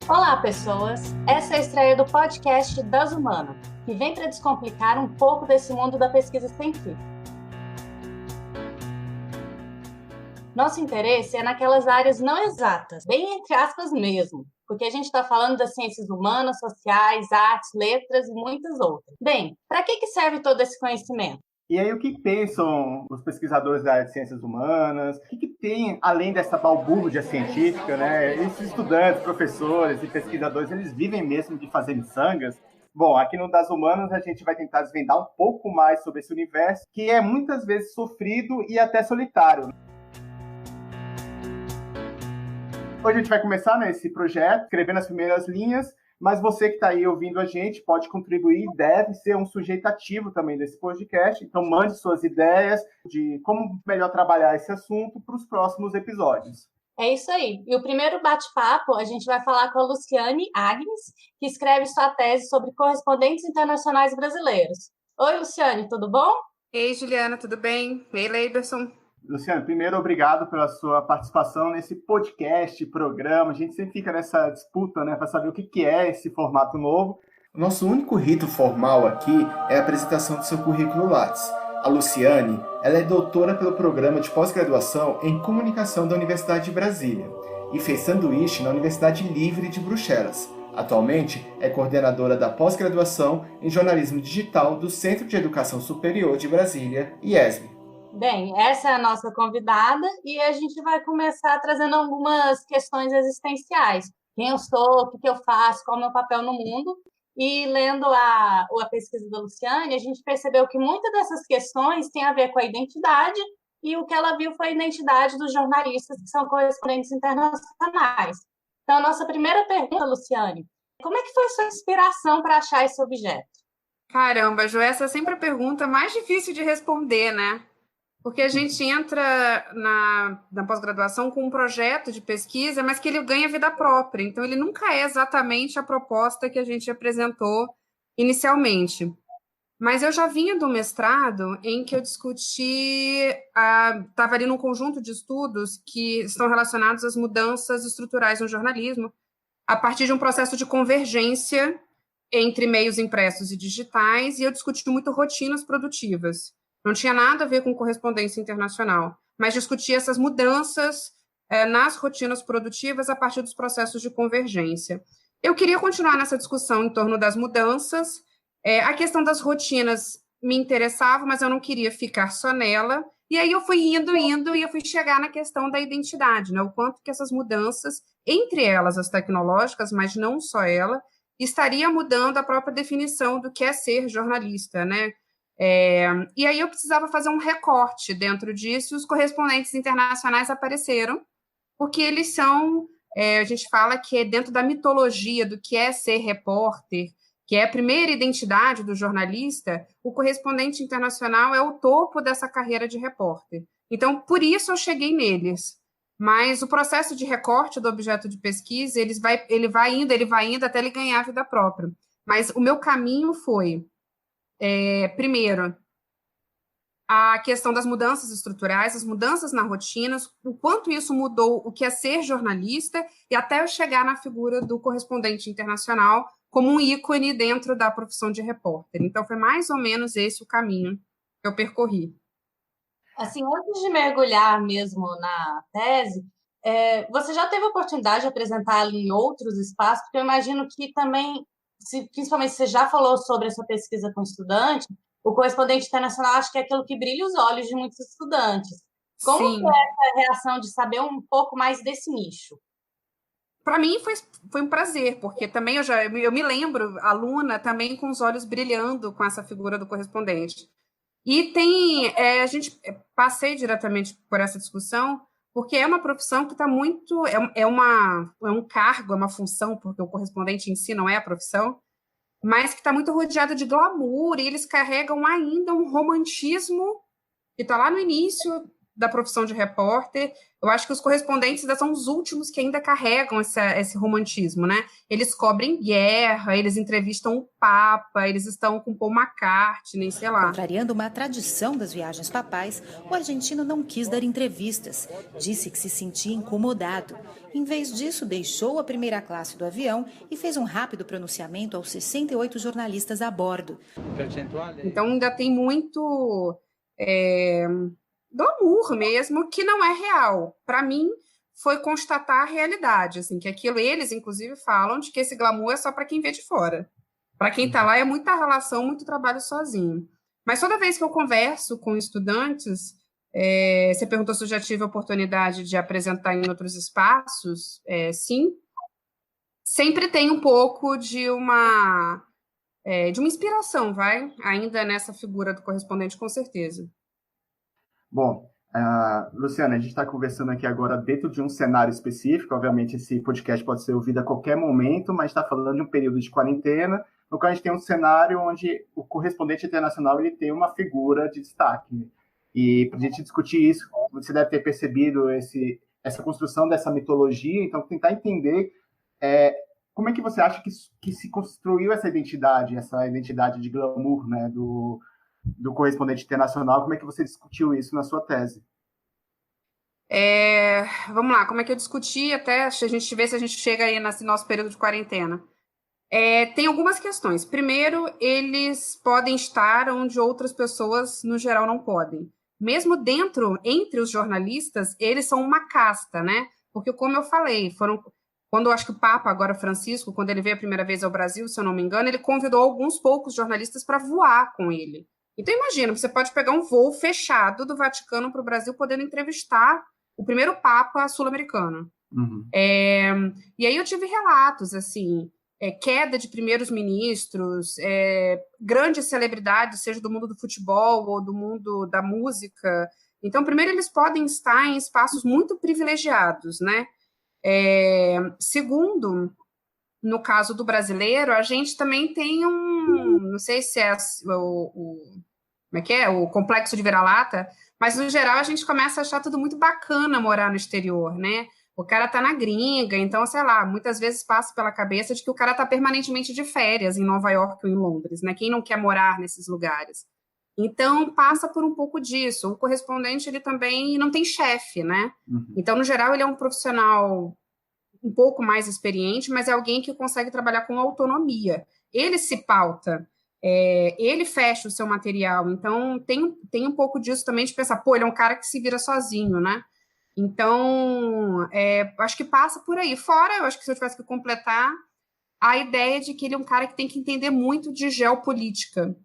Olá, pessoas! Essa é a estreia do podcast Das Humanas, que vem para descomplicar um pouco desse mundo da pesquisa científica. Nosso interesse é naquelas áreas não exatas, bem entre aspas mesmo, porque a gente está falando das ciências humanas, sociais, artes, letras e muitas outras. Bem, para que serve todo esse conhecimento? E aí, o que pensam os pesquisadores da área de ciências humanas? O que tem, além dessa balbúrdia científica, né? Esses estudantes, professores e pesquisadores, eles vivem mesmo de fazer miçangas? Bom, aqui no Das Humanas a gente vai tentar desvendar um pouco mais sobre esse universo, que é muitas vezes sofrido e até solitário. Hoje a gente vai começar nesse projeto, escrevendo as primeiras linhas, mas você que está aí ouvindo a gente pode contribuir e deve ser um sujeito ativo também desse podcast. Então, mande suas ideias de como melhor trabalhar esse assunto para os próximos episódios. É isso aí. E o primeiro bate-papo, a gente vai falar com a Luciane Agnes, que escreve sua tese sobre correspondentes internacionais brasileiros. Oi, Luciane, tudo bom? Ei, Juliana, tudo bem? Ei, Leiberson. Luciano, primeiro, obrigado pela sua participação nesse podcast, programa. A gente sempre fica nessa disputa, né, para saber o que é esse formato novo. O nosso único rito formal aqui é a apresentação do seu currículo Lattes. A Luciane, ela é doutora pelo programa de pós-graduação em comunicação da Universidade de Brasília e fez sanduíche na Universidade Livre de Bruxelas. Atualmente é coordenadora da pós-graduação em jornalismo digital do Centro de Educação Superior de Brasília, IESB. Bem, essa é a nossa convidada e a gente vai começar trazendo algumas questões existenciais. Quem eu sou, o que eu faço, qual é o meu papel no mundo. E lendo a pesquisa da Luciane, a gente percebeu que muitas dessas questões têm a ver com a identidade e o que ela viu foi a identidade dos jornalistas que são correspondentes internacionais. Então, a nossa primeira pergunta, Luciane, como é que foi a sua inspiração para achar esse objeto? Caramba, Ju, essa é sempre a pergunta mais difícil de responder, né? Porque a gente entra na pós-graduação com um projeto de pesquisa, mas que ele ganha vida própria. Então, ele nunca é exatamente a proposta que a gente apresentou inicialmente. Mas eu já vinha do mestrado em que eu discuti, estava ali num conjunto de estudos que estão relacionados às mudanças estruturais no jornalismo, a partir de um processo de convergência entre meios impressos e digitais, e eu discuti muito rotinas produtivas. Não tinha nada a ver com correspondência internacional, mas discutia essas mudanças nas rotinas produtivas a partir dos processos de convergência. Eu queria continuar nessa discussão em torno das mudanças. A questão das rotinas me interessava, mas eu não queria ficar só nela. E aí eu fui indo, e eu fui chegar na questão da identidade, né? O quanto que essas mudanças, entre elas as tecnológicas, mas não só ela, estaria mudando a própria definição do que é ser jornalista, né? E aí eu precisava fazer um recorte dentro disso, e os correspondentes internacionais apareceram, porque eles são, a gente fala que é dentro da mitologia do que é ser repórter, que é a primeira identidade do jornalista, o correspondente internacional é o topo dessa carreira de repórter. Então, por isso eu cheguei neles. Mas o processo de recorte do objeto de pesquisa, ele vai indo até ele ganhar vida própria. Mas o meu caminho foi, primeiro, a questão das mudanças estruturais, as mudanças na rotina, o quanto isso mudou o que é ser jornalista, e até eu chegar na figura do correspondente internacional como um ícone dentro da profissão de repórter. Então, foi mais ou menos esse o caminho que eu percorri. Assim, antes de mergulhar mesmo na tese, você já teve a oportunidade de apresentá-la em outros espaços? Porque eu imagino que também, principalmente se você já falou sobre essa pesquisa com estudante, o correspondente internacional acho que é aquilo que brilha os olhos de muitos estudantes. Como Sim. foi essa reação de saber um pouco mais desse nicho? Para mim foi um prazer, porque também eu me lembro, aluna, também com os olhos brilhando com essa figura do correspondente. E a gente passei diretamente por essa discussão, porque é uma profissão que está muito, é um cargo, é uma função, porque o correspondente em si não é a profissão, mas que está muito rodeada de glamour, e eles carregam ainda um romantismo que está lá no início da profissão de repórter. Eu acho que os correspondentes ainda são os últimos que ainda carregam esse romantismo, né? Eles cobrem guerra, eles entrevistam o Papa, eles estão com Paul McCartney, sei lá. Contrariando uma tradição das viagens papais, o argentino não quis dar entrevistas. Disse que se sentia incomodado. Em vez disso, deixou a primeira classe do avião e fez um rápido pronunciamento aos 68 jornalistas a bordo. Então ainda tem muito glamour mesmo, que não é real. Para mim, foi constatar a realidade, assim, que aquilo, eles inclusive falam de que esse glamour é só para quem vê de fora. Para quem está lá é muita relação, muito trabalho sozinho. Mas toda vez que eu converso com estudantes, você perguntou se eu já tive a oportunidade de apresentar em outros espaços, sim. Sempre tem um pouco de uma inspiração, ainda nessa figura do correspondente, com certeza. Bom, Luciana, a gente está conversando aqui agora dentro de um cenário específico. Obviamente, esse podcast pode ser ouvido a qualquer momento, mas está falando de um período de quarentena, no qual a gente tem um cenário onde o correspondente internacional ele tem uma figura de destaque. E para a gente discutir isso, você deve ter percebido essa construção dessa mitologia, então tentar entender como é que você acha que se construiu essa identidade de glamour, né, do correspondente internacional. Como é que você discutiu isso na sua tese? Vamos lá, como é que eu discuti até a gente ver se a gente chega aí nesse nosso período de quarentena. Tem algumas questões. Primeiro, eles podem estar onde outras pessoas, no geral, não podem. Mesmo entre os jornalistas, eles são uma casta, né? Porque, como eu falei, quando eu acho que o Papa, agora Francisco, quando ele veio a primeira vez ao Brasil, se eu não me engano, ele convidou alguns poucos jornalistas para voar com ele. Então, imagina, você pode pegar um voo fechado do Vaticano para o Brasil, podendo entrevistar o primeiro Papa sul-americano. Uhum. E aí eu tive relatos, assim, queda de primeiros ministros, grandes celebridades, seja do mundo do futebol ou do mundo da música. Então, primeiro, eles podem estar em espaços muito privilegiados, né? Segundo, no caso do brasileiro, a gente também tem não sei se como é que é? O complexo de vira-lata, mas, no geral, a gente começa a achar tudo muito bacana morar no exterior, né? O cara tá na gringa, então, sei lá, muitas vezes passa pela cabeça de que o cara tá permanentemente de férias em Nova York ou em Londres, né? Quem não quer morar nesses lugares? Então, passa por um pouco disso. O correspondente, ele também não tem chefe, né? Uhum. Então, no geral, ele é um profissional um pouco mais experiente, mas é alguém que consegue trabalhar com autonomia. Ele se pauta, ele fecha o seu material. Então, tem um pouco disso também de pensar, ele é um cara que se vira sozinho, né? Então, acho que passa por aí. Fora, eu acho que se eu tivesse que completar, a ideia de que ele é um cara que tem que entender muito de geopolítica,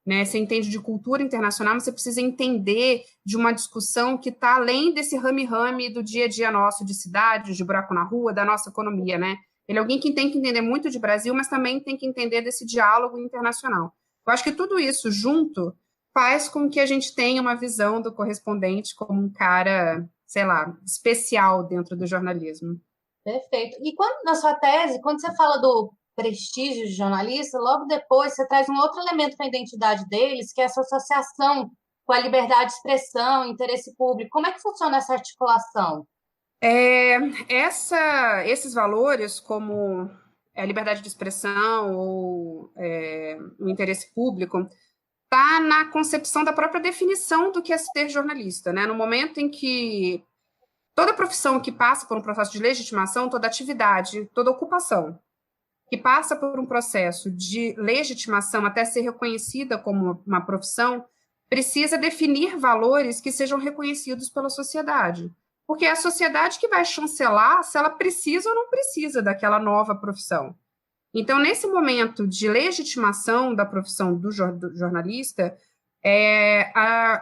né? Você entende de cultura internacional, mas você precisa entender de uma discussão que está além desse rame-rame do dia a dia nosso, de cidade, de buraco na rua, da nossa economia, né? Ele é alguém que tem que entender muito de Brasil, mas também tem que entender desse diálogo internacional. Eu acho que tudo isso junto faz com que a gente tenha uma visão do correspondente como um cara, sei lá, especial dentro do jornalismo. Perfeito. E na sua tese, quando você fala do prestígio de jornalista, logo depois você traz um outro elemento para a identidade deles, que é essa associação com a liberdade de expressão, interesse público. Como é que funciona essa articulação? Esses valores, como a liberdade de expressão ou o interesse público, está na concepção da própria definição do que é ser jornalista, né? No momento em que toda profissão que passa por um processo de legitimação, toda atividade, toda ocupação que passa por um processo de legitimação até ser reconhecida como uma profissão, precisa definir valores que sejam reconhecidos pela sociedade. Porque é a sociedade que vai chancelar se ela precisa ou não precisa daquela nova profissão. Então, nesse momento de legitimação da profissão do jornalista,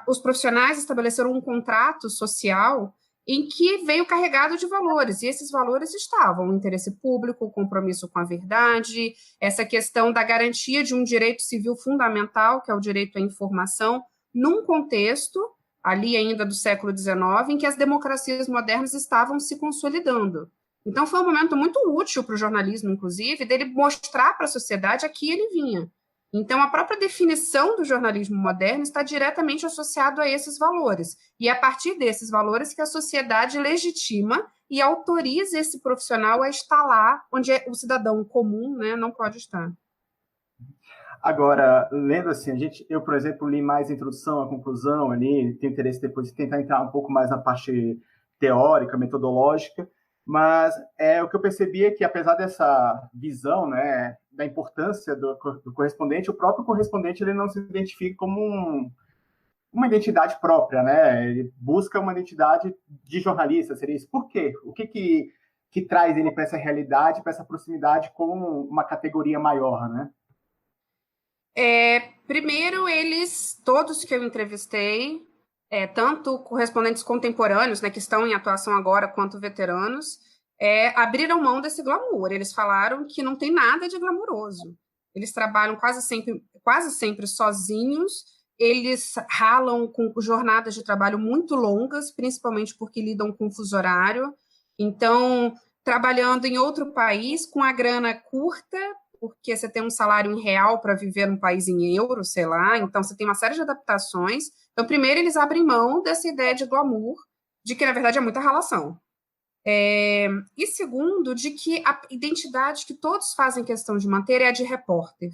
os profissionais estabeleceram um contrato social em que veio carregado de valores, e esses valores estavam o interesse público, o compromisso com a verdade, essa questão da garantia de um direito civil fundamental, que é o direito à informação, num contexto, ali ainda do século XIX, em que as democracias modernas estavam se consolidando. Então, foi um momento muito útil para o jornalismo, inclusive, dele mostrar para a sociedade a que ele vinha. Então, a própria definição do jornalismo moderno está diretamente associado a esses valores. E é a partir desses valores que a sociedade legitima e autoriza esse profissional a estar lá onde o cidadão comum, né, não pode estar. Agora, lendo assim, eu, por exemplo, li mais a introdução, a conclusão ali, tenho interesse depois de tentar entrar um pouco mais na parte teórica, metodológica, mas o que eu percebi é que, apesar dessa visão, né, da importância do correspondente, o próprio correspondente ele não se identifica como uma identidade própria, né? Ele busca uma identidade de jornalista, seria isso. Por quê? O que traz ele para essa realidade, para essa proximidade com uma categoria maior, né? Primeiro, todos que eu entrevistei, tanto correspondentes contemporâneos, né, que estão em atuação agora, quanto veteranos, abriram mão desse glamour. Eles falaram que não tem nada de glamuroso. Eles trabalham quase sempre sozinhos, eles ralam com jornadas de trabalho muito longas, principalmente porque lidam com fuso horário. Então, trabalhando em outro país, com a grana curta, porque você tem um salário em real para viver num país em euro, sei lá, então você tem uma série de adaptações. Então, primeiro, eles abrem mão dessa ideia de glamour, de que, na verdade, é muita relação. E segundo, de que a identidade que todos fazem questão de manter é a de repórter.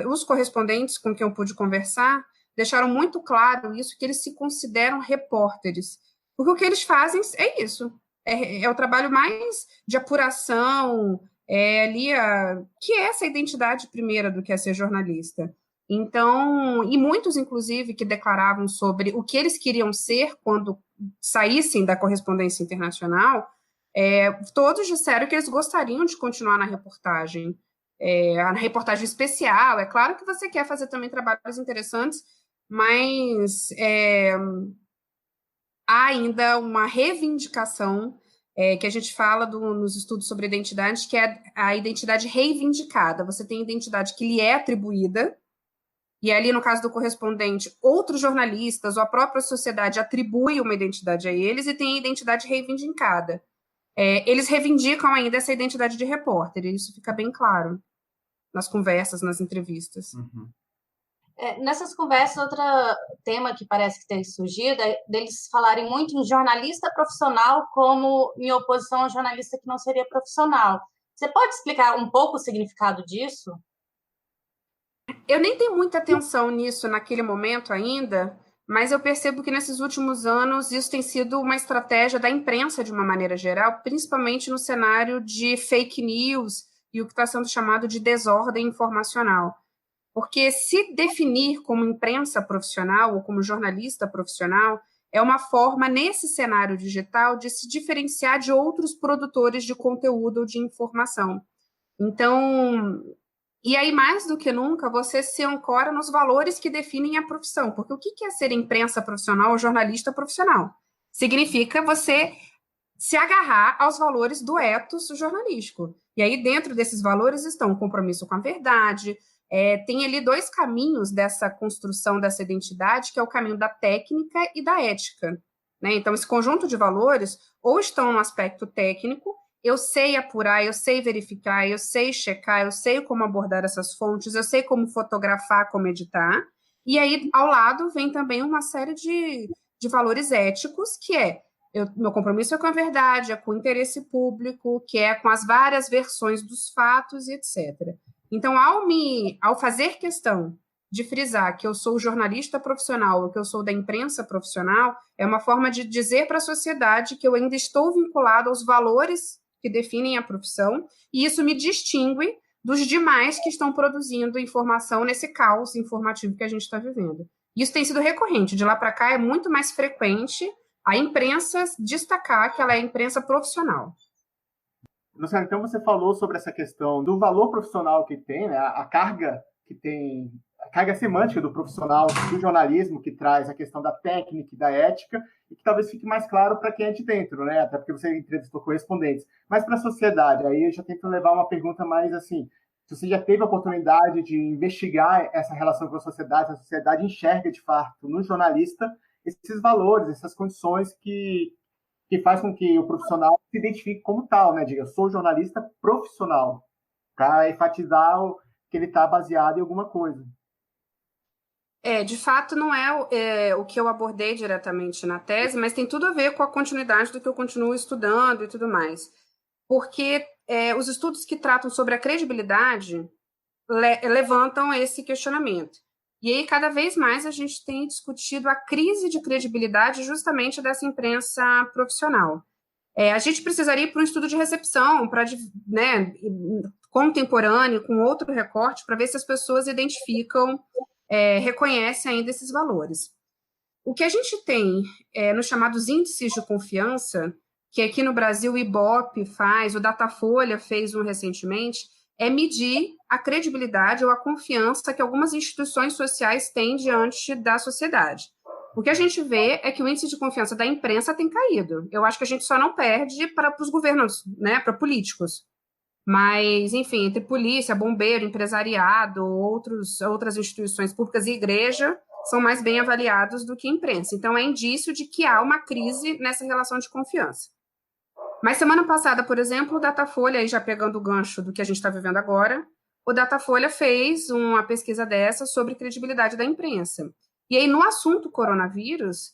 Os correspondentes com quem eu pude conversar deixaram muito claro isso, que eles se consideram repórteres, porque o que eles fazem é isso, é o trabalho mais de apuração, que é essa identidade primeira do que é ser jornalista. Então, e muitos, inclusive, que declaravam sobre o que eles queriam ser quando saíssem da correspondência internacional, todos disseram que eles gostariam de continuar na reportagem. A reportagem especial, é claro que você quer fazer também trabalhos interessantes, mas há ainda uma reivindicação que a gente fala nos estudos sobre identidade, que é a identidade reivindicada. Você tem a identidade que lhe é atribuída, e ali, no caso do correspondente, outros jornalistas ou a própria sociedade atribui uma identidade a eles, e tem a identidade reivindicada. Eles reivindicam ainda essa identidade de repórter, e isso fica bem claro nas conversas, nas entrevistas. Uhum. Nessas conversas, outro tema que parece que tem surgido é deles falarem muito em jornalista profissional como em oposição ao jornalista que não seria profissional. Você pode explicar um pouco o significado disso? Eu nem tenho muita atenção nisso naquele momento ainda, mas eu percebo que nesses últimos anos isso tem sido uma estratégia da imprensa de uma maneira geral, principalmente no cenário de fake news e o que está sendo chamado de desordem informacional. Porque se definir como imprensa profissional ou como jornalista profissional é uma forma, nesse cenário digital, de se diferenciar de outros produtores de conteúdo ou de informação. Então, e aí, mais do que nunca, você se ancora nos valores que definem a profissão. Porque o que é ser imprensa profissional ou jornalista profissional? Significa você se agarrar aos valores do ethos jornalístico. E aí, dentro desses valores, estão o compromisso com a verdade. Tem ali dois caminhos dessa construção dessa identidade, que é o caminho da técnica e da ética, né? Então, esse conjunto de valores ou estão no aspecto técnico, eu sei apurar, eu sei verificar, eu sei checar, eu sei como abordar essas fontes, eu sei como fotografar, como editar. E aí, ao lado, vem também uma série de valores éticos, que meu compromisso é com a verdade, é com o interesse público, que é com as várias versões dos fatos, etc. Então, ao fazer questão de frisar que eu sou jornalista profissional ou que eu sou da imprensa profissional, é uma forma de dizer para a sociedade que eu ainda estou vinculado aos valores que definem a profissão, e isso me distingue dos demais que estão produzindo informação nesse caos informativo que a gente está vivendo. Isso tem sido recorrente. De lá para cá, é muito mais frequente a imprensa destacar que ela é imprensa profissional. Luciana, então você falou sobre essa questão do valor profissional que tem, né? A carga que tem, a carga semântica do profissional, do jornalismo, que traz a questão da técnica e da ética, e que talvez fique mais claro para quem é de dentro, né? Até porque você entrevistou correspondentes. Mas para a sociedade, aí eu já tento levar uma pergunta mais assim, se você já teve a oportunidade de investigar essa relação com a sociedade enxerga de fato no jornalista esses valores, essas condições que faz com que o profissional se identifique como tal, né? Diga, eu sou jornalista profissional, para enfatizar que ele está baseado em alguma coisa. De fato, não é o que eu abordei diretamente na tese, mas tem tudo a ver com a continuidade do que eu continuo estudando e tudo mais. Porque os estudos que tratam sobre a credibilidade levantam esse questionamento. E aí, cada vez mais, a gente tem discutido a crise de credibilidade justamente dessa imprensa profissional. A gente precisaria ir para um estudo de recepção, contemporâneo, com outro recorte, para ver se as pessoas identificam, reconhecem ainda esses valores. O que a gente tem nos chamados índices de confiança, que aqui no Brasil o Ibope faz, o Datafolha fez um recentemente, é medir a credibilidade ou a confiança que algumas instituições sociais têm diante da sociedade. O que a gente vê é que o índice de confiança da imprensa tem caído. Eu acho que a gente só não perde para os governos, né, para políticos. Mas, enfim, entre polícia, bombeiro, empresariado, outras instituições públicas e igreja são mais bem avaliados do que a imprensa. Então, é indício de que há uma crise nessa relação de confiança. Mas semana passada, por exemplo, o Datafolha, aí já pegando o gancho do que a gente está vivendo agora, o Datafolha fez uma pesquisa dessa sobre credibilidade da imprensa. E aí, no assunto coronavírus,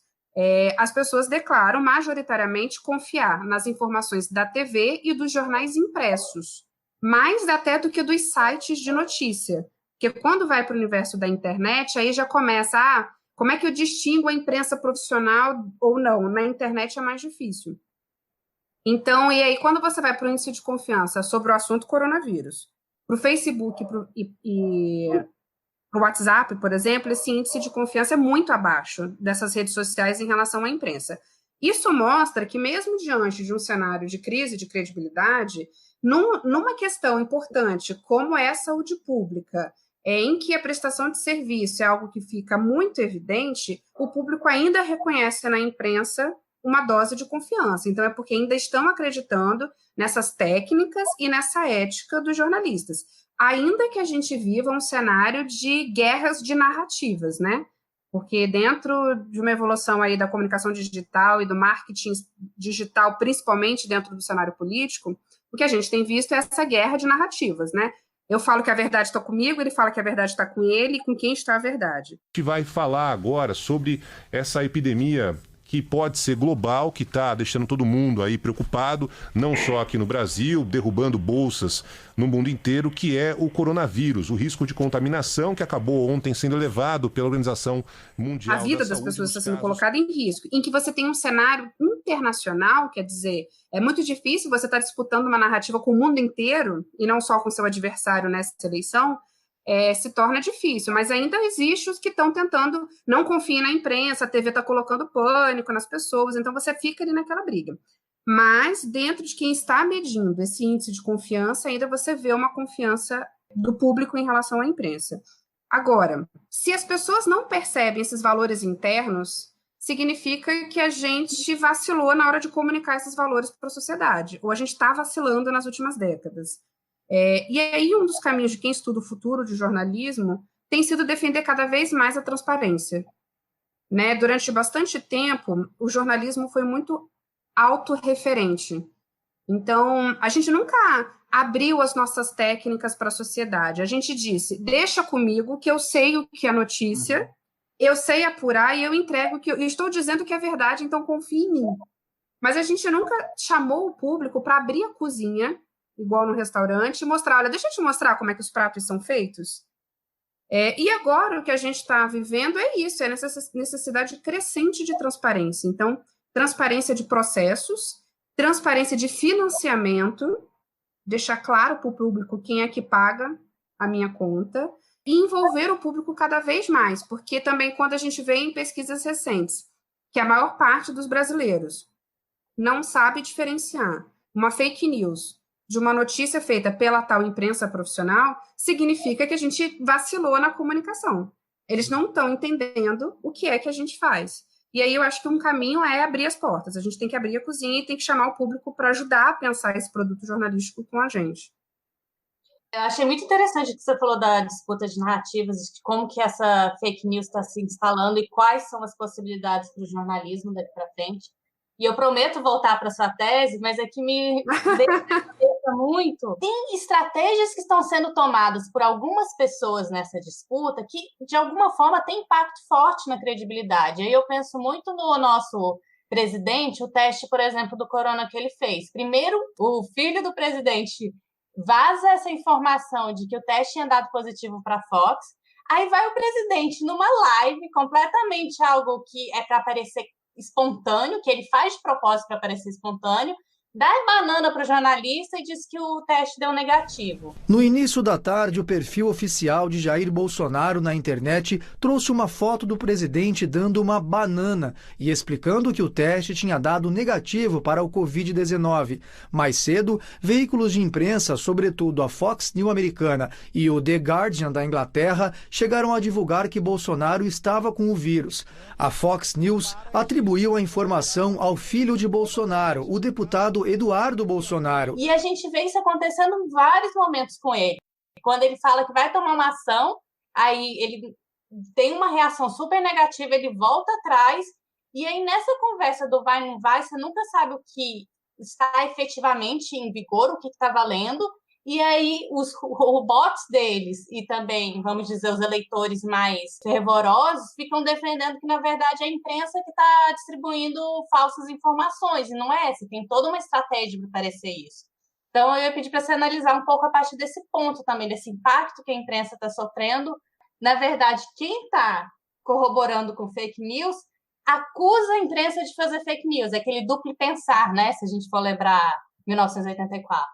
as pessoas declaram majoritariamente confiar nas informações da TV e dos jornais impressos, mais até do que dos sites de notícia. Porque quando vai para o universo da internet, aí já começa, como é que eu distingo a imprensa profissional ou não? Na internet é mais difícil. Então, e aí, quando você vai para o índice de confiança sobre o assunto coronavírus, para o Facebook e para o WhatsApp, por exemplo, esse índice de confiança é muito abaixo dessas redes sociais em relação à imprensa. Isso mostra que, mesmo diante de um cenário de crise de credibilidade, numa questão importante como é a saúde pública, em que a prestação de serviço é algo que fica muito evidente, o público ainda reconhece na imprensa uma dose de confiança. Então, é porque ainda estão acreditando nessas técnicas e nessa ética dos jornalistas. Ainda que a gente viva um cenário de guerras de narrativas, né? Porque dentro de uma evolução aí da comunicação digital e do marketing digital, principalmente dentro do cenário político, o que a gente tem visto é essa guerra de narrativas, né? Eu falo que a verdade está comigo, ele fala que a verdade está com ele, e com quem está a verdade. A gente vai falar agora sobre essa epidemia que pode ser global, que está deixando todo mundo aí preocupado, não só aqui no Brasil, derrubando bolsas no mundo inteiro, que é o coronavírus, o risco de contaminação que acabou ontem sendo elevado pela Organização Mundial da Saúde. A vida das pessoas está sendo colocada em risco, em que você tem um cenário internacional, quer dizer, é muito difícil você estar disputando uma narrativa com o mundo inteiro, e não só com seu adversário nessa eleição, se torna difícil, mas ainda existe os que estão tentando, não confiem na imprensa, a TV está colocando pânico nas pessoas, então você fica ali naquela briga. Mas dentro de quem está medindo esse índice de confiança, ainda você vê uma confiança do público em relação à imprensa. Agora, se as pessoas não percebem esses valores internos, significa que a gente vacilou na hora de comunicar esses valores para a sociedade, ou a gente está vacilando nas últimas décadas. E aí, um dos caminhos de quem estuda o futuro de jornalismo tem sido defender cada vez mais a transparência. Né? Durante bastante tempo, o jornalismo foi muito autorreferente. Então, a gente nunca abriu as nossas técnicas para a sociedade. A gente disse, deixa comigo que eu sei o que é notícia, eu sei apurar e eu entrego que eu estou dizendo que é verdade, então confie em mim. Mas a gente nunca chamou o público para abrir a cozinha, igual no restaurante, e mostrar, olha, deixa eu te mostrar como é que os pratos são feitos. E agora o que a gente está vivendo é isso, é necessidade crescente de transparência. Então, transparência de processos, transparência de financiamento, deixar claro para o público quem é que paga a minha conta, e envolver o público cada vez mais, porque também quando a gente vê em pesquisas recentes que a maior parte dos brasileiros não sabe diferenciar uma fake news de uma notícia feita pela tal imprensa profissional, significa que a gente vacilou na comunicação. Eles não estão entendendo o que é que a gente faz. E aí eu acho que um caminho é abrir as portas. A gente tem que abrir a cozinha e tem que chamar o público para ajudar a pensar esse produto jornalístico com a gente. Eu achei muito interessante o que você falou da disputa de narrativas, de como que essa fake news está se instalando e quais são as possibilidades para o jornalismo daqui para frente. E eu prometo voltar para sua tese, mas é que me muito, tem estratégias que estão sendo tomadas por algumas pessoas nessa disputa que, de alguma forma, tem impacto forte na credibilidade. Aí eu penso muito no nosso presidente, o teste, por exemplo, do corona que ele fez. Primeiro, o filho do presidente vaza essa informação de que o teste tinha dado positivo para a Fox, aí vai o presidente numa live, completamente algo que é para aparecer espontâneo, que ele faz de propósito para parecer espontâneo, dá banana para o jornalista e diz que o teste deu negativo. No início da tarde, o perfil oficial de Jair Bolsonaro na internet trouxe uma foto do presidente dando uma banana e explicando que o teste tinha dado negativo para o Covid-19. Mais cedo, veículos de imprensa, sobretudo a Fox News americana e o The Guardian da Inglaterra, chegaram a divulgar que Bolsonaro estava com o vírus. A Fox News atribuiu a informação ao filho de Bolsonaro, o deputado Eduardo Bolsonaro. E a gente vê isso acontecendo em vários momentos com ele. Quando ele fala que vai tomar uma ação, aí ele tem uma reação super negativa, ele volta atrás, e aí nessa conversa do vai não vai, você nunca sabe o que está efetivamente em vigor, o que está valendo, e aí os bots deles e também, vamos dizer, os eleitores mais fervorosos ficam defendendo que, na verdade, é a imprensa que está distribuindo falsas informações, e não é, você tem toda uma estratégia para parecer isso. Então, eu ia pedir para você analisar um pouco a partir desse ponto também, desse impacto que a imprensa está sofrendo. Na verdade, quem está corroborando com fake news acusa a imprensa de fazer fake news, é aquele duplo pensar, né? Se a gente for lembrar 1984.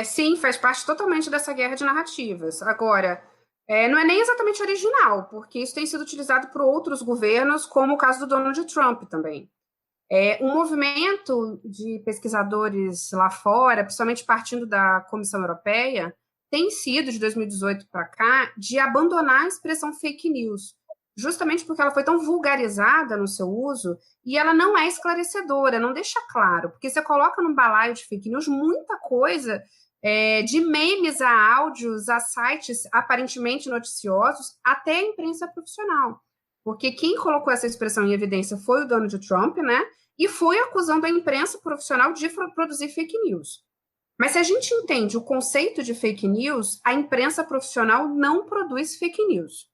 Sim, faz parte totalmente dessa guerra de narrativas. Agora, não é nem exatamente original, porque isso tem sido utilizado por outros governos, como o caso do Donald Trump também. Um movimento de pesquisadores lá fora, principalmente partindo da Comissão Europeia, tem sido, de 2018 para cá, de abandonar a expressão fake news, justamente porque ela foi tão vulgarizada no seu uso e ela não é esclarecedora, não deixa claro, porque você coloca num balaio de fake news muita coisa, de memes a áudios, a sites aparentemente noticiosos, até a imprensa profissional. Porque quem colocou essa expressão em evidência foi o Donald Trump, né? E foi acusando a imprensa profissional de produzir fake news. Mas se a gente entende o conceito de fake news, a imprensa profissional não produz fake news.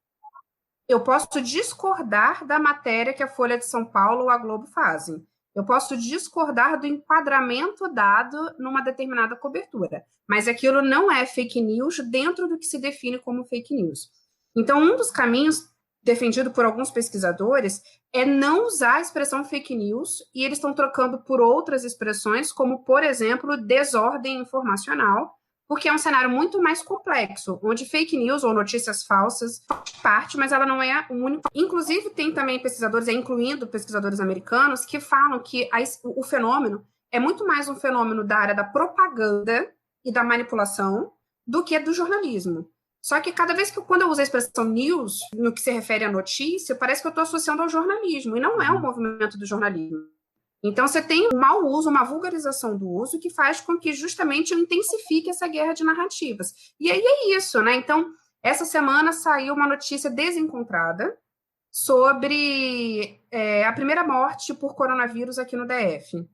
Eu posso discordar da matéria que a Folha de São Paulo ou a Globo fazem. Eu posso discordar do enquadramento dado numa determinada cobertura. Mas aquilo não é fake news dentro do que se define como fake news. Então, um dos caminhos defendido por alguns pesquisadores é não usar a expressão fake news, e eles estão trocando por outras expressões, como, por exemplo, desordem informacional, porque é um cenário muito mais complexo, onde fake news ou notícias falsas faz parte, mas ela não é o único. Inclusive, tem também pesquisadores, incluindo pesquisadores americanos, que falam que o fenômeno é muito mais um fenômeno da área da propaganda e da manipulação do que do jornalismo. Só que cada vez quando eu uso a expressão news, no que se refere à notícia, parece que eu estou associando ao jornalismo, e não é um movimento do jornalismo. Então, você tem um mau uso, uma vulgarização do uso, que faz com que justamente intensifique essa guerra de narrativas. E aí é isso, né? Então, essa semana saiu uma notícia desencontrada sobre a primeira morte por coronavírus aqui no DF.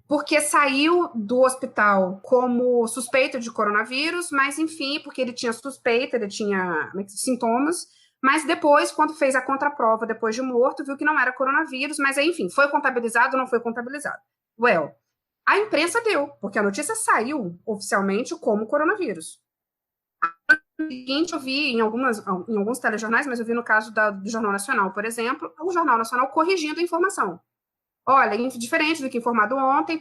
Porque saiu do hospital como suspeito de coronavírus, mas, enfim, porque ele tinha suspeita, ele tinha sintomas, mas depois, quando fez a contraprova, depois de morto, viu que não era coronavírus, mas, enfim, foi contabilizado ou não foi contabilizado? A imprensa deu, porque a notícia saiu oficialmente como coronavírus. No seguinte, eu vi em alguns telejornais, mas eu vi no caso do Jornal Nacional, por exemplo, o Jornal Nacional corrigindo a informação. Olha, diferente do que informado ontem,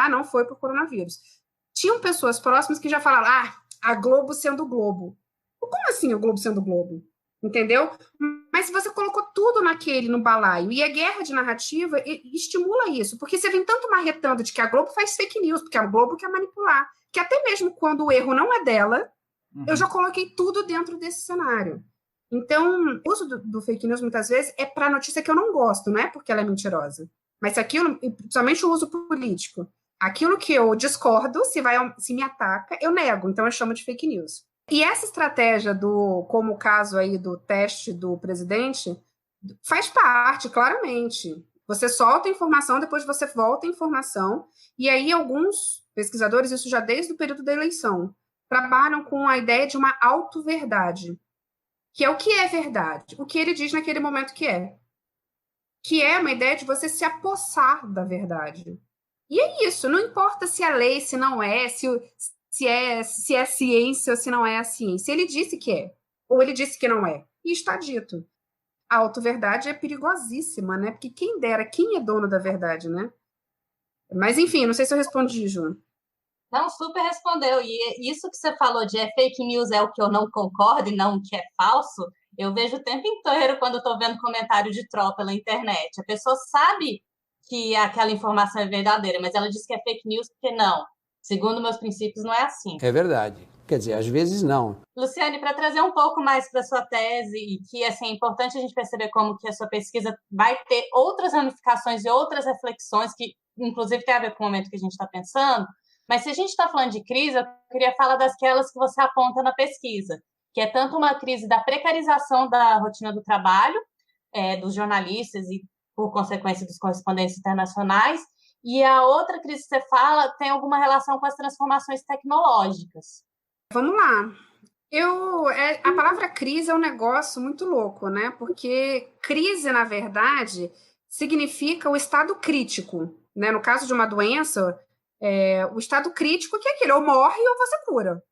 não foi por coronavírus. Tinham pessoas próximas que já falaram, a Globo sendo Globo. Como assim a Globo sendo Globo? Entendeu? Mas se você colocou tudo no balaio, e a guerra de narrativa estimula isso, porque você vem tanto marretando de que a Globo faz fake news, porque a Globo quer manipular, que até mesmo quando o erro não é dela, eu já coloquei tudo dentro desse cenário. Então, o uso do fake news, muitas vezes, é para notícia que eu não gosto, não é porque ela é mentirosa. Mas se aquilo, principalmente o uso político, aquilo que eu discordo, se me ataca, eu nego, então eu chamo de fake news. E essa estratégia como o caso aí do teste do presidente, faz parte, claramente. Você solta a informação, depois você volta a informação, e aí alguns pesquisadores, isso já desde o período da eleição, trabalham com a ideia de uma auto-verdade, que é o que é verdade, o que ele diz naquele momento que é uma ideia de você se apossar da verdade. E é isso, não importa se é lei, se não é, se é ciência ou se não é a ciência. Ele disse que é, ou ele disse que não é, e está dito. A auto-verdade é perigosíssima, né? Porque quem dera, quem é dono da verdade, né? Mas, enfim, não sei se eu respondi, Ju. Não, super respondeu. E isso que você falou de fake news é o que eu não concordo e não o que é falso, eu vejo o tempo inteiro quando estou vendo comentário de troll pela internet. A pessoa sabe que aquela informação é verdadeira, mas ela diz que é fake news porque não. Segundo meus princípios, não é assim. É verdade. Quer dizer, às vezes não. Luciane, para trazer um pouco mais para a sua tese, e que assim, é importante a gente perceber como que a sua pesquisa vai ter outras ramificações e outras reflexões, que inclusive tem a ver com o momento que a gente está pensando, mas se a gente está falando de crise, eu queria falar daquelas que você aponta na pesquisa, que é tanto uma crise da precarização da rotina do trabalho, dos jornalistas e, por consequência, dos correspondentes internacionais, e a outra crise que você fala tem alguma relação com as transformações tecnológicas. Vamos lá. A palavra crise é um negócio muito louco, né? Porque crise, na verdade, significa o estado crítico, né? No caso de uma doença, o estado crítico que é aquele, ou morre ou você cura,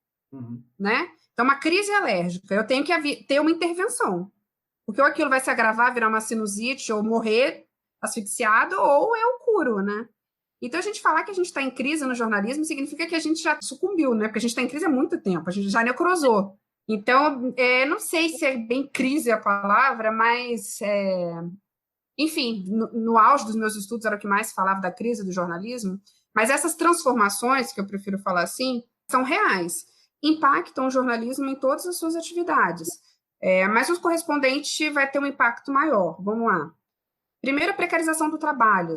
né? Então, uma crise alérgica, eu tenho que ter uma intervenção, porque ou aquilo vai se agravar, virar uma sinusite, ou morrer asfixiado, ou eu curo, né? Então, a gente falar que a gente está em crise no jornalismo significa que a gente já sucumbiu, né? Porque a gente está em crise há muito tempo, a gente já necrosou. Então, não sei se é bem crise a palavra, mas, enfim, no auge dos meus estudos era o que mais falava da crise do jornalismo, mas essas transformações, que eu prefiro falar assim, são reais, impactam o jornalismo em todas as suas atividades, mas o correspondente vai ter um impacto maior. Vamos lá. Primeiro, a precarização do trabalho.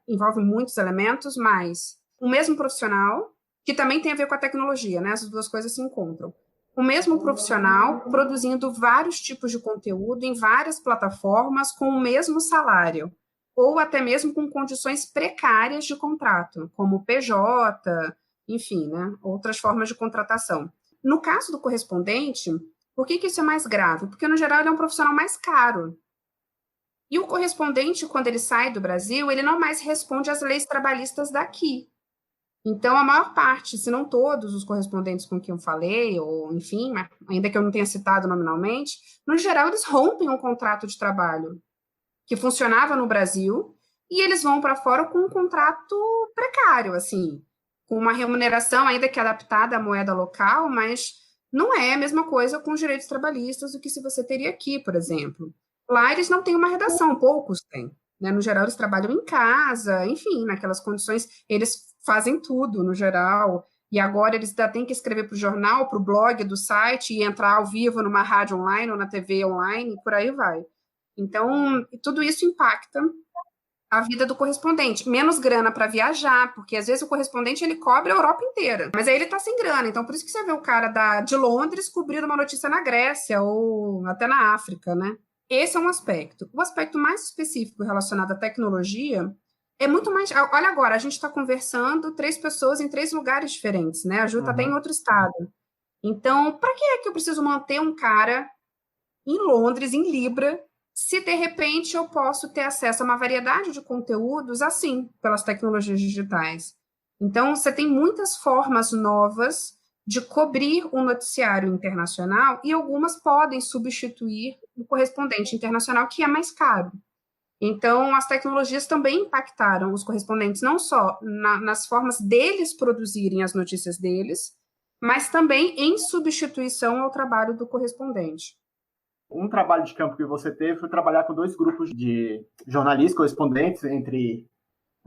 Envolve muitos elementos, mas o mesmo profissional, que também tem a ver com a tecnologia, né? Essas duas coisas se encontram. O mesmo profissional produzindo vários tipos de conteúdo em várias plataformas com o mesmo salário, ou até mesmo com condições precárias de contrato, como PJ, enfim, né? Outras formas de contratação. No caso do correspondente, por que isso é mais grave? Porque, no geral, ele é um profissional mais caro. E o correspondente, quando ele sai do Brasil, ele não mais responde às leis trabalhistas daqui. Então, a maior parte, se não todos os correspondentes com quem eu falei, ou enfim, ainda que eu não tenha citado nominalmente, no geral, eles rompem um contrato de trabalho que funcionava no Brasil e eles vão para fora com um contrato precário, assim, com uma remuneração ainda que adaptada à moeda local, mas não é a mesma coisa com os direitos trabalhistas do que se você teria aqui, por exemplo. Lá eles não têm uma redação, poucos têm, né? No geral, eles trabalham em casa, enfim, naquelas condições, eles fazem tudo, no geral, e agora eles ainda têm que escrever para o jornal, para o blog do site, e entrar ao vivo numa rádio online ou na TV online, e por aí vai. Então, tudo isso impacta a vida do correspondente. Menos grana para viajar, porque às vezes o correspondente ele cobre a Europa inteira, mas aí ele está sem grana, então por isso que você vê o cara de Londres cobrindo uma notícia na Grécia, ou até na África, né? Esse é um aspecto. O aspecto mais específico relacionado à tecnologia é muito mais... Olha agora, a gente está conversando 3 pessoas em 3 lugares diferentes, né? A Ju está até em outro estado. Então, para que é que eu preciso manter um cara em Londres, em Libra, se de repente eu posso ter acesso a uma variedade de conteúdos assim, pelas tecnologias digitais? Então, você tem muitas formas novas de cobrir um noticiário internacional e algumas podem substituir o correspondente internacional, que é mais caro. Então, as tecnologias também impactaram os correspondentes, não só nas formas deles produzirem as notícias deles, mas também em substituição ao trabalho do correspondente. Um trabalho de campo que você teve foi trabalhar com 2 grupos de jornalistas correspondentes entre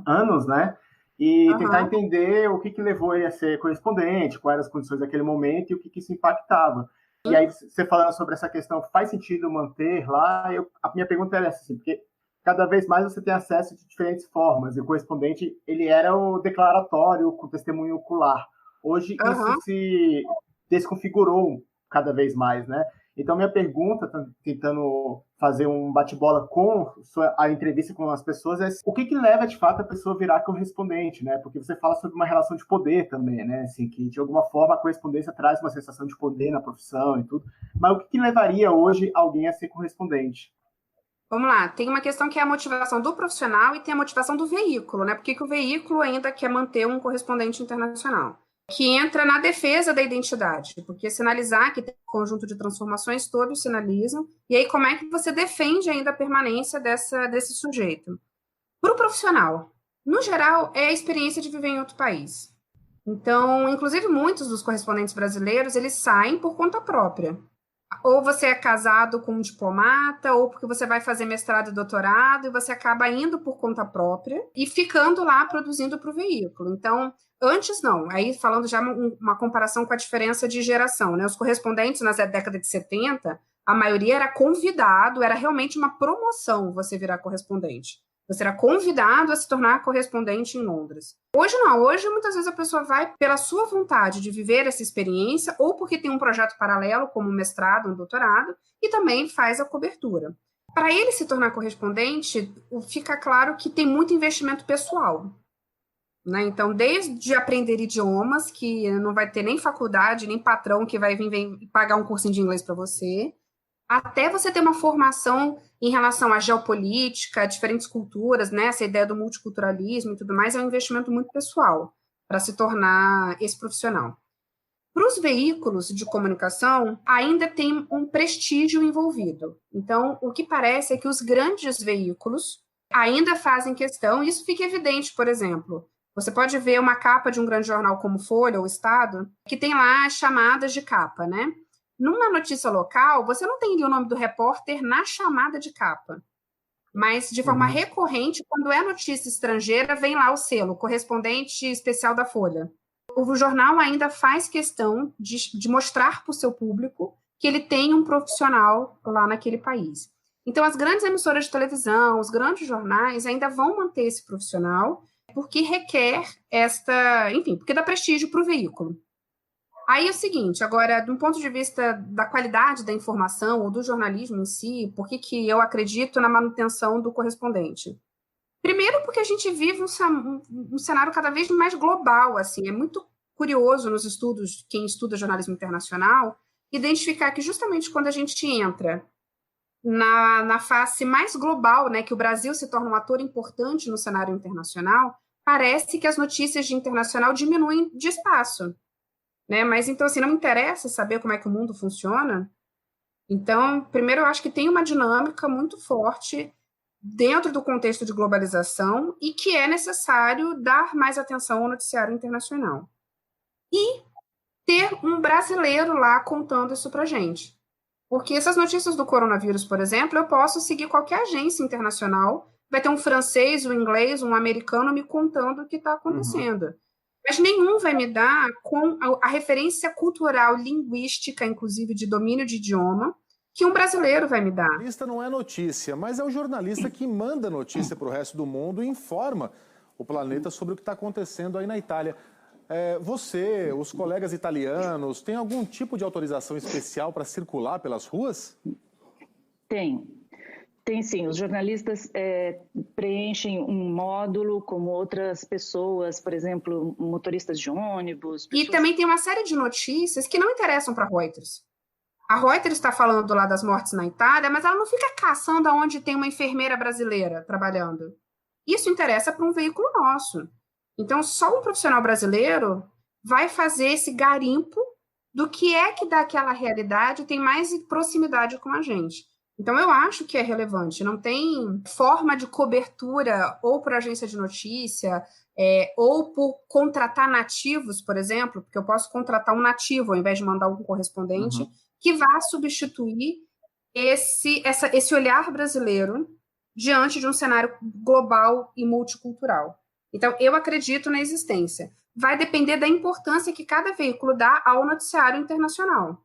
anos, né? E tentar entender o que levou ele a ser correspondente, quais eram as condições daquele momento e o que isso impactava. E aí, você falando sobre essa questão, faz sentido manter lá? A minha pergunta é essa, assim, porque cada vez mais você tem acesso de diferentes formas, e o correspondente, ele era o declaratório com testemunho ocular. Hoje, isso se desconfigurou cada vez mais, né? Então, minha pergunta, tentando fazer um bate-bola com a entrevista com as pessoas, é o que leva, de fato, a pessoa a virar correspondente, né? Porque você fala sobre uma relação de poder também, né? Assim, que, de alguma forma, a correspondência traz uma sensação de poder na profissão e tudo. Mas o que levaria hoje alguém a ser correspondente? Vamos lá, tem uma questão que é a motivação do profissional e tem a motivação do veículo, né? Por que o veículo ainda quer manter um correspondente internacional? Que entra na defesa da identidade, porque sinalizar que tem um conjunto de transformações, todos sinalizam, e aí como é que você defende ainda a permanência desse sujeito? Para o profissional, no geral, é a experiência de viver em outro país. Então, inclusive, muitos dos correspondentes brasileiros, eles saem por conta própria. Ou você é casado com um diplomata, ou porque você vai fazer mestrado e doutorado, e você acaba indo por conta própria e ficando lá produzindo para o veículo. Então, antes não. Aí, falando já uma comparação com a diferença de geração, né? Os correspondentes na década de 70, a maioria era convidado, era realmente uma promoção você virar correspondente. Você era convidado a se tornar correspondente em Londres. Hoje não, hoje muitas vezes a pessoa vai pela sua vontade de viver essa experiência ou porque tem um projeto paralelo, como um mestrado, um doutorado, e também faz a cobertura. Para ele se tornar correspondente, fica claro que tem muito investimento pessoal, né? Então, desde aprender idiomas, que não vai ter nem faculdade, nem patrão que vai vir pagar um cursinho de inglês para você, até você ter uma formação em relação à geopolítica, a diferentes culturas, né? Essa ideia do multiculturalismo e tudo mais é um investimento muito pessoal para se tornar esse profissional. Para os veículos de comunicação, ainda tem um prestígio envolvido. Então, o que parece é que os grandes veículos ainda fazem questão, e isso fica evidente, por exemplo, você pode ver uma capa de um grande jornal como Folha ou Estado, que tem lá as chamadas de capa, né? Numa notícia local, você não tem ali o nome do repórter na chamada de capa. Mas, de forma recorrente, quando é notícia estrangeira, vem lá o selo, correspondente especial da Folha. O jornal ainda faz questão de mostrar para o seu público que ele tem um profissional lá naquele país. Então, as grandes emissoras de televisão, os grandes jornais ainda vão manter esse profissional porque requer porque dá prestígio para o veículo. Aí é o seguinte, agora, de um ponto de vista da qualidade da informação ou do jornalismo em si, por que eu acredito na manutenção do correspondente? Primeiro, porque a gente vive um cenário cada vez mais global, assim, é muito curioso nos estudos, quem estuda jornalismo internacional, identificar que justamente quando a gente entra na face mais global, né, que o Brasil se torna um ator importante no cenário internacional, parece que as notícias de internacional diminuem de espaço. Né? Mas, então, assim, não me interessa saber como é que o mundo funciona. Então, primeiro, eu acho que tem uma dinâmica muito forte dentro do contexto de globalização e que é necessário dar mais atenção ao noticiário internacional. E ter um brasileiro lá contando isso pra gente. Porque essas notícias do coronavírus, por exemplo, eu posso seguir qualquer agência internacional, vai ter um francês, um inglês, um americano me contando o que está acontecendo. Mas nenhum vai me dar com a referência cultural, linguística, inclusive de domínio de idioma, que um brasileiro vai me dar. O jornalista não é notícia, mas é o jornalista que manda notícia para o resto do mundo e informa o planeta sobre o que está acontecendo aí na Itália. Você, os colegas italianos, tem algum tipo de autorização especial para circular pelas ruas? Tem sim, os jornalistas preenchem um módulo como outras pessoas, por exemplo, motoristas de ônibus. E também tem uma série de notícias que não interessam para a Reuters. A Reuters está falando lá das mortes na Itália, mas ela não fica caçando aonde tem uma enfermeira brasileira trabalhando. Isso interessa para um veículo nosso. Então, só um profissional brasileiro vai fazer esse garimpo do que é que daquela realidade tem mais proximidade com a gente. Então, eu acho que é relevante. Não tem forma de cobertura ou por agência de notícia ou por contratar nativos, por exemplo, porque eu posso contratar um nativo ao invés de mandar um correspondente, que vá substituir esse olhar brasileiro diante de um cenário global e multicultural. Então, eu acredito na existência. Vai depender da importância que cada veículo dá ao noticiário internacional,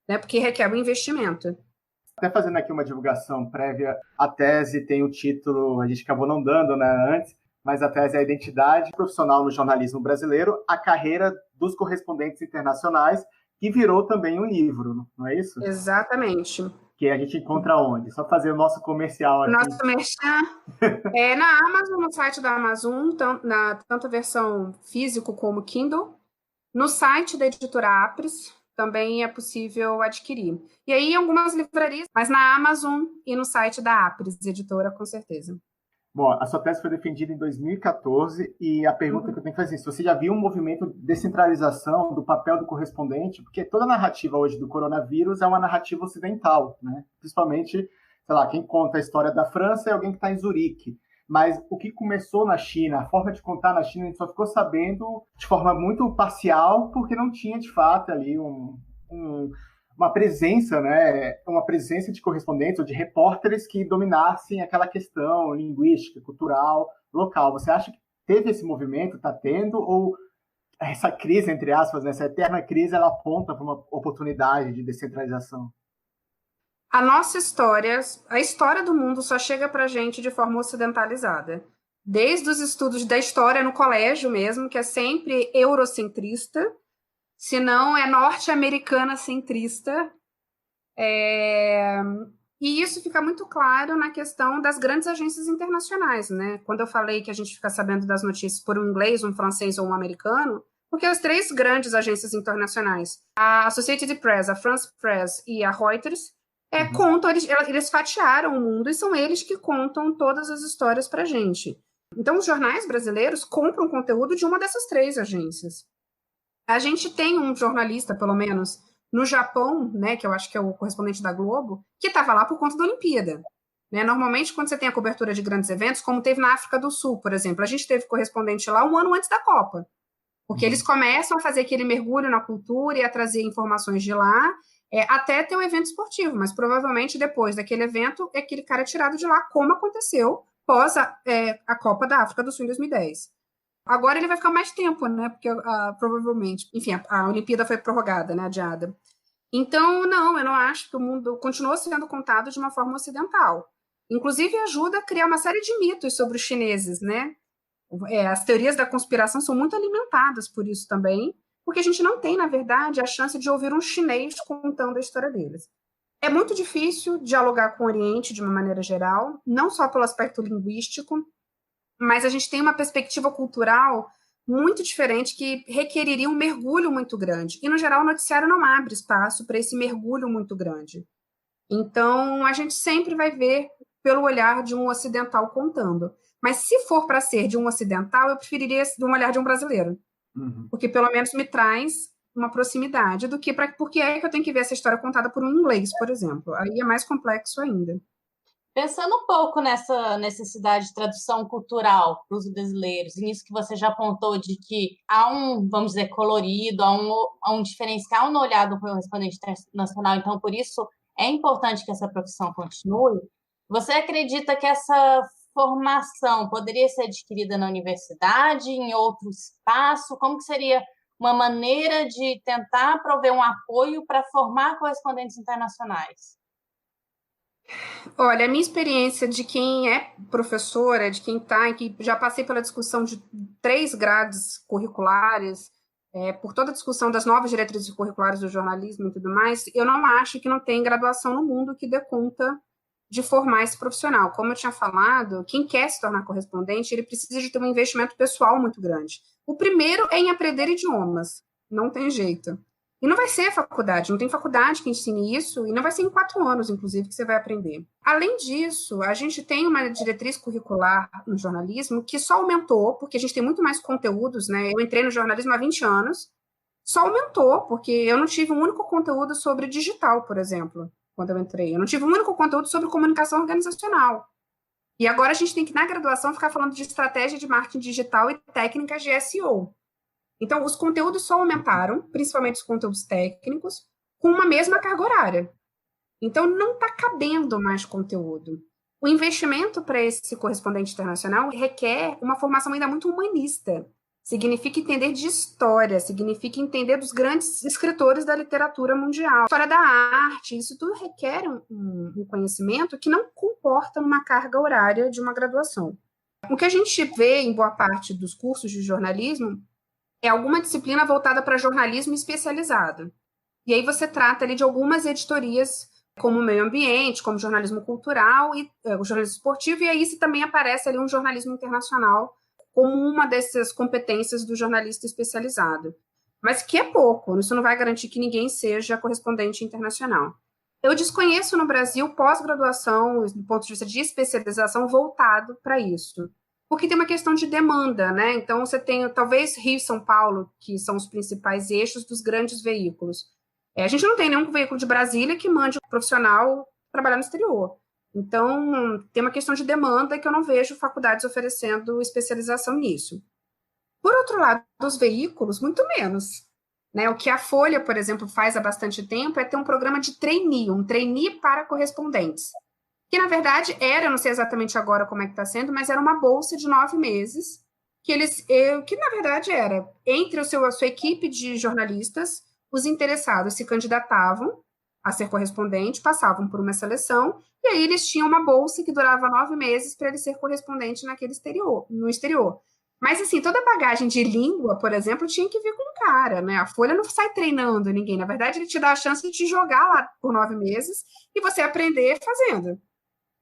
né? Porque requer um investimento. Até fazendo aqui uma divulgação prévia, a tese tem o título, a gente acabou não dando, né, antes, mas a tese é a identidade profissional no jornalismo brasileiro, a carreira dos correspondentes internacionais, que virou também um livro, não é isso? Exatamente. Que a gente encontra onde? Só fazer o nosso comercial aqui. Nosso merchan é na Amazon, no site da Amazon, tanto a versão físico como Kindle. No site da editora Apres também é possível adquirir. E aí, em algumas livrarias, mas na Amazon e no site da Apres, editora, com certeza. Bom, a sua tese foi defendida em 2014 e a pergunta que eu tenho que fazer é se você já viu um movimento de descentralização do papel do correspondente, porque toda a narrativa hoje do coronavírus é uma narrativa ocidental, né? Principalmente, sei lá, quem conta a história da França é alguém que está em Zurique. Mas o que começou na China, a forma de contar na China, a gente só ficou sabendo de forma muito parcial, porque não tinha, de fato, ali uma presença, né? Uma presença de correspondentes ou de repórteres que dominassem aquela questão linguística, cultural, local. Você acha que teve esse movimento, está tendo, ou essa crise, entre aspas, né, essa eterna crise, ela aponta para uma oportunidade de descentralização? A nossa história, a história do mundo só chega para a gente de forma ocidentalizada. Desde os estudos da história no colégio mesmo, que é sempre eurocentrista, se não é norte-americana centrista. E isso fica muito claro na questão das grandes agências internacionais, né? Quando eu falei que a gente fica sabendo das notícias por um inglês, um francês ou um americano, porque as três grandes agências internacionais, a Associated Press, a France Press e a Reuters, contam, eles fatiaram o mundo e são eles que contam todas as histórias para a gente. Então, os jornais brasileiros compram conteúdo de uma dessas três agências. A gente tem um jornalista, pelo menos, no Japão, né, que eu acho que é o correspondente da Globo, que estava lá por conta da Olimpíada. Né? Normalmente, quando você tem a cobertura de grandes eventos, como teve na África do Sul, por exemplo, a gente teve correspondente lá um ano antes da Copa. Porque eles começam a fazer aquele mergulho na cultura e a trazer informações de lá, até ter um evento esportivo, mas provavelmente depois daquele evento, aquele cara é tirado de lá, como aconteceu pós a Copa da África do Sul em 2010. Agora ele vai ficar mais tempo, né? Porque provavelmente, enfim, a Olimpíada foi prorrogada, né? Adiada. Então, não, eu não acho que o mundo continuou sendo contado de uma forma ocidental. Inclusive, ajuda a criar uma série de mitos sobre os chineses, né? As teorias da conspiração são muito alimentadas por isso também, porque a gente não tem, na verdade, a chance de ouvir um chinês contando a história deles. É muito difícil dialogar com o Oriente de uma maneira geral, não só pelo aspecto linguístico, mas a gente tem uma perspectiva cultural muito diferente que requeriria um mergulho muito grande. E, no geral, o noticiário não abre espaço para esse mergulho muito grande. Então, a gente sempre vai ver pelo olhar de um ocidental contando. Mas, se for para ser de um ocidental, eu preferiria de um olhar de um brasileiro. Porque, pelo menos, me traz uma proximidade do que porque é que eu tenho que ver essa história contada por um inglês, por exemplo. Aí é mais complexo ainda. Pensando um pouco nessa necessidade de tradução cultural para os brasileiros, e nisso que você já apontou de que há um, vamos dizer, colorido, há um diferencial no olhar do correspondente internacional, então por isso é importante que essa profissão continue. Você acredita que essa formação poderia ser adquirida na universidade, em outro espaço? Como que seria uma maneira de tentar prover um apoio para formar correspondentes internacionais? Olha, a minha experiência de quem é professora, de quem está, que já passei pela discussão de 3 grades curriculares, por toda a discussão das novas diretrizes curriculares do jornalismo e tudo mais, eu não acho que não tem graduação no mundo que dê conta de formar esse profissional. Como eu tinha falado, quem quer se tornar correspondente, ele precisa de ter um investimento pessoal muito grande. O primeiro é em aprender idiomas, não tem jeito. E não vai ser faculdade, não tem faculdade que ensine isso, e não vai ser em 4 anos, inclusive, que você vai aprender. Além disso, a gente tem uma diretriz curricular no jornalismo que só aumentou, porque a gente tem muito mais conteúdos, né? Eu entrei no jornalismo há 20 anos, só aumentou, porque eu não tive um único conteúdo sobre digital, por exemplo, quando eu entrei. Eu não tive um único conteúdo sobre comunicação organizacional. E agora a gente tem que, na graduação, ficar falando de estratégia de marketing digital e técnicas de SEO. Então, os conteúdos só aumentaram, principalmente os conteúdos técnicos, com uma mesma carga horária. Então, não está cabendo mais conteúdo. O investimento para esse correspondente internacional requer uma formação ainda muito humanista. Significa entender de história, significa entender dos grandes escritores da literatura mundial, história da arte. Isso tudo requer um conhecimento que não comporta uma carga horária de uma graduação. O que a gente vê em boa parte dos cursos de jornalismo é alguma disciplina voltada para jornalismo especializado. E aí você trata ali de algumas editorias, como o meio ambiente, como jornalismo cultural e o jornalismo esportivo, e aí se também aparece ali um jornalismo internacional como uma dessas competências do jornalista especializado. Mas que é pouco, isso não vai garantir que ninguém seja correspondente internacional. Eu desconheço no Brasil pós-graduação, do ponto de vista de especialização, voltado para isso. Porque tem uma questão de demanda, né? Então, você tem, talvez, Rio e São Paulo, que são os principais eixos dos grandes veículos. A gente não tem nenhum veículo de Brasília que mande um profissional trabalhar no exterior. Então, tem uma questão de demanda que eu não vejo faculdades oferecendo especialização nisso. Por outro lado, os veículos, muito menos. Né? O que a Folha, por exemplo, faz há bastante tempo é ter um programa de trainee, um trainee para correspondentes. Que, na verdade, era, eu não sei exatamente agora como é que está sendo, mas era uma bolsa de 9 meses, que na verdade era, entre a sua equipe de jornalistas, os interessados se candidatavam a ser correspondente, passavam por uma seleção, e aí eles tinham uma bolsa que durava 9 meses para ele ser correspondente no exterior. Mas, assim, toda a bagagem de língua, por exemplo, tinha que vir com o cara, né? A Folha não sai treinando ninguém. Na verdade, ele te dá a chance de te jogar lá por 9 meses e você aprender fazendo.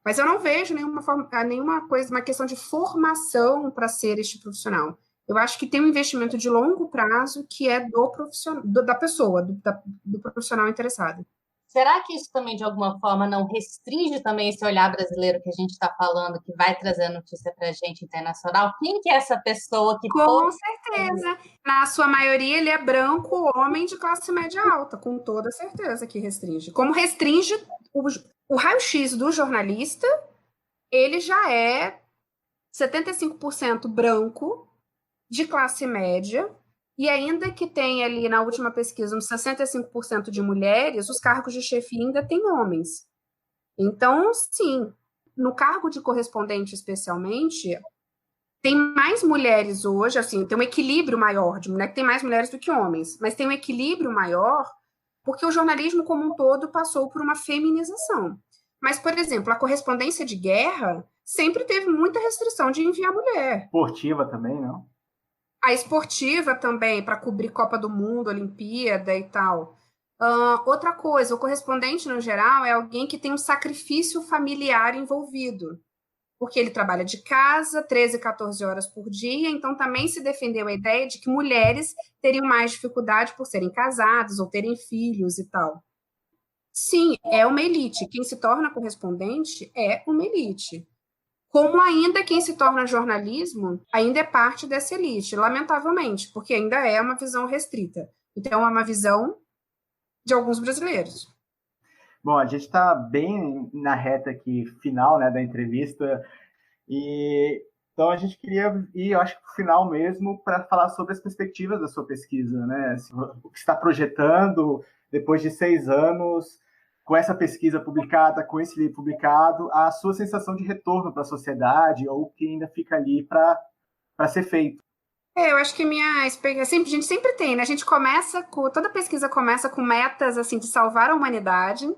Mas eu não vejo nenhuma coisa, uma questão de formação para ser este profissional. Eu acho que tem um investimento de longo prazo que é do profissional, da pessoa, do profissional interessado. Será que isso também, de alguma forma, não restringe também esse olhar brasileiro que a gente está falando, que vai trazer notícia para a gente internacional? Quem que é essa pessoa que... Com certeza. Na sua maioria, ele é branco, homem de classe média alta, com toda certeza que restringe. Como restringe o raio-x do jornalista, ele já é 75% branco, de classe média, e ainda que tenha ali, na última pesquisa, uns 65% de mulheres, os cargos de chefia ainda têm homens. Então, sim, no cargo de correspondente, especialmente, tem mais mulheres hoje, assim, tem um equilíbrio maior, não é que tem mais mulheres do que homens, mas tem um equilíbrio maior porque o jornalismo como um todo passou por uma feminização. Mas, por exemplo, a correspondência de guerra sempre teve muita restrição de enviar mulher. Esportiva também, não? A esportiva também, para cobrir Copa do Mundo, Olimpíada e tal. Outra coisa, o correspondente, no geral, é alguém que tem um sacrifício familiar envolvido, porque ele trabalha de casa, 13, 14 horas por dia, então também se defendeu a ideia de que mulheres teriam mais dificuldade por serem casadas ou terem filhos e tal. Sim, é uma elite. Quem se torna correspondente é uma elite. Como ainda quem se torna jornalismo ainda é parte dessa elite, lamentavelmente, porque ainda é uma visão restrita. Então, é uma visão de alguns brasileiros. Bom, a gente está bem na reta aqui final, né, da entrevista, e então a gente queria ir, eu acho que para o final mesmo, para falar sobre as perspectivas da sua pesquisa, né? O que está projetando depois de 6 anos, com essa pesquisa publicada, com esse livro publicado, a sua sensação de retorno para a sociedade, ou o que ainda fica ali para ser feito. Eu acho que a gente sempre tem, né? Toda pesquisa começa com metas, assim, de salvar a humanidade,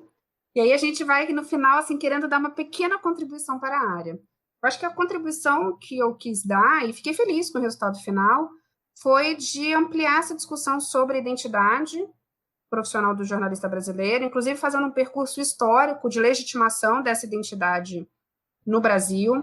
e aí a gente vai, no final, assim, querendo dar uma pequena contribuição para a área. Eu acho que a contribuição que eu quis dar, e fiquei feliz com o resultado final, foi de ampliar essa discussão sobre a identidade profissional do jornalista brasileiro, inclusive fazendo um percurso histórico de legitimação dessa identidade no Brasil,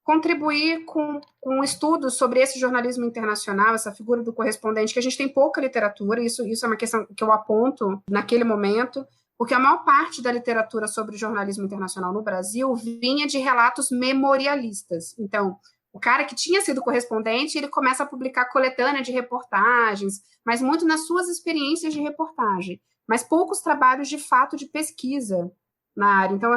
contribuir com estudos sobre esse jornalismo internacional, essa figura do correspondente, que a gente tem pouca literatura, isso é uma questão que eu aponto naquele momento, porque a maior parte da literatura sobre jornalismo internacional no Brasil vinha de relatos memorialistas. Então, o cara que tinha sido correspondente, ele começa a publicar coletânea de reportagens, mas muito nas suas experiências de reportagem, mas poucos trabalhos de fato de pesquisa na área. Então,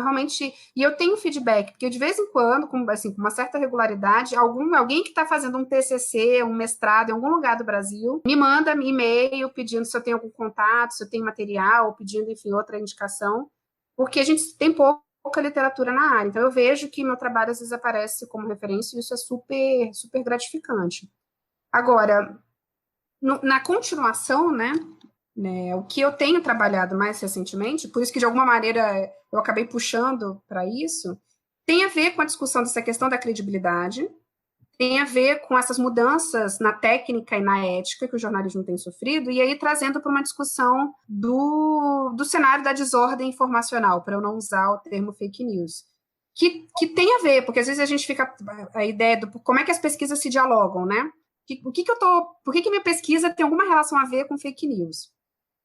e eu tenho feedback, porque de vez em quando, com uma certa regularidade, alguém que está fazendo um TCC, um mestrado em algum lugar do Brasil, me manda e-mail pedindo se eu tenho algum contato, se eu tenho material, pedindo, enfim, outra indicação, porque a gente tem pouca literatura na área. Então, eu vejo que meu trabalho às vezes aparece como referência e isso é super, super gratificante. Agora, na continuação, né, o que eu tenho trabalhado mais recentemente, por isso que de alguma maneira eu acabei puxando para isso, tem a ver com a discussão dessa questão da credibilidade, tem a ver com essas mudanças na técnica e na ética que o jornalismo tem sofrido, e aí trazendo para uma discussão do cenário da desordem informacional, para eu não usar o termo fake news, que tem a ver, porque às vezes a gente fica a ideia do como é que as pesquisas se dialogam, né? Por que minha pesquisa tem alguma relação a ver com fake news?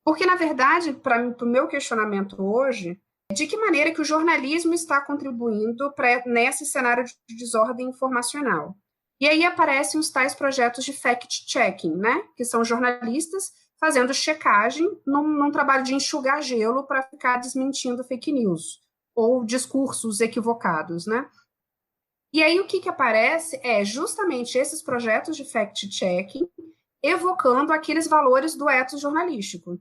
Porque, na verdade, para o meu questionamento hoje, de que maneira que o jornalismo está contribuindo nesse cenário de desordem informacional? E aí aparecem os tais projetos de fact-checking, né? Que são jornalistas fazendo checagem num trabalho de enxugar gelo para ficar desmentindo fake news ou discursos equivocados, né? E aí o que aparece é justamente esses projetos de fact-checking evocando aqueles valores do ethos jornalístico.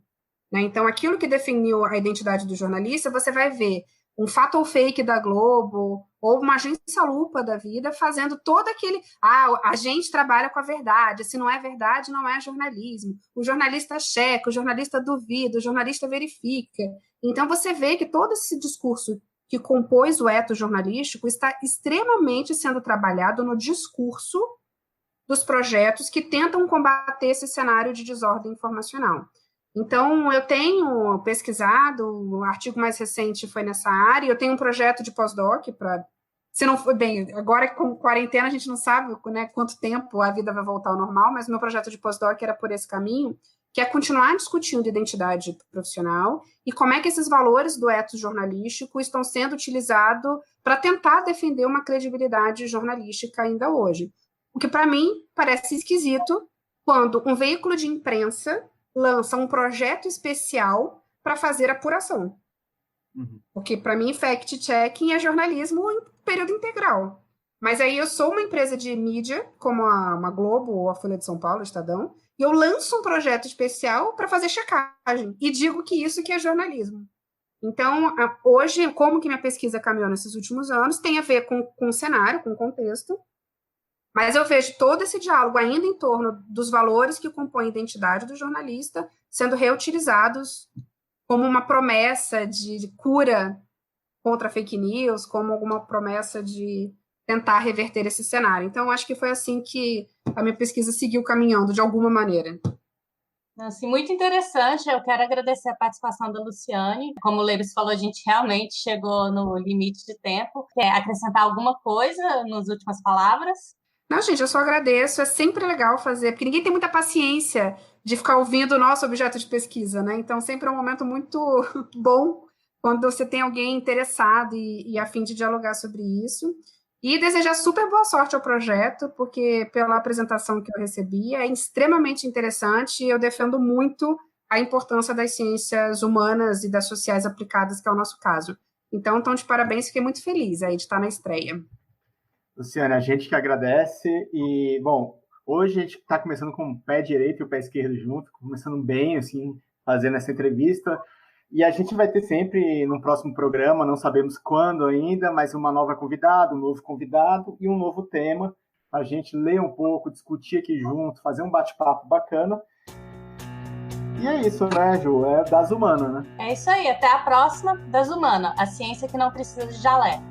Né? Então, aquilo que definiu a identidade do jornalista, você vai ver um fato ou fake da Globo, ou uma agência lupa da vida, fazendo todo aquele... a gente trabalha com a verdade, se não é verdade, não é jornalismo. O jornalista checa, o jornalista duvida, o jornalista verifica. Então, você vê que todo esse discurso que compôs o ethos jornalístico está extremamente sendo trabalhado no discurso dos projetos que tentam combater esse cenário de desordem informacional. Então, eu tenho pesquisado, o artigo mais recente foi nessa área, eu tenho um projeto de pós-doc para... Se não for bem, agora com quarentena a gente não sabe, né, quanto tempo a vida vai voltar ao normal, mas meu projeto de pós-doc era por esse caminho, que é continuar discutindo identidade profissional e como é que esses valores do ethos jornalístico estão sendo utilizados para tentar defender uma credibilidade jornalística ainda hoje. O que, para mim, parece esquisito quando um veículo de imprensa lança um projeto especial para fazer apuração. Porque, para mim, fact-checking é jornalismo em período integral. Mas aí eu sou uma empresa de mídia, como uma Globo ou a Folha de São Paulo, o Estadão, e eu lanço um projeto especial para fazer checagem. E digo que isso que é jornalismo. Então, hoje, como que minha pesquisa caminhou nesses últimos anos, tem a ver com o cenário, com o contexto, mas eu vejo todo esse diálogo ainda em torno dos valores que compõem a identidade do jornalista sendo reutilizados como uma promessa de cura contra fake news, como alguma promessa de tentar reverter esse cenário. Então, acho que foi assim que a minha pesquisa seguiu caminhando, de alguma maneira. Assim, muito interessante, eu quero agradecer a participação da Luciane. Como o Leibs falou, a gente realmente chegou no limite de tempo. Quer acrescentar alguma coisa nas últimas palavras? Não, gente, eu só agradeço, é sempre legal fazer, porque ninguém tem muita paciência de ficar ouvindo o nosso objeto de pesquisa, né? Então, sempre é um momento muito bom quando você tem alguém interessado e a fim de dialogar sobre isso. E desejar super boa sorte ao projeto, porque pela apresentação que eu recebi, é extremamente interessante e eu defendo muito a importância das ciências humanas e das sociais aplicadas, que é o nosso caso. Então, de parabéns, fiquei muito feliz aí de estar na estreia. Luciane, a gente que agradece e, bom, hoje a gente está começando com o pé direito e o pé esquerdo junto, começando bem, assim, fazendo essa entrevista, e a gente vai ter sempre, no próximo programa, não sabemos quando ainda, mas uma nova convidada, um novo convidado e um novo tema, a gente ler um pouco, discutir aqui junto, fazer um bate-papo bacana, e é isso, né, Ju? É das humanas, né? É isso aí, até a próxima, das humanas, a ciência que não precisa de jalé.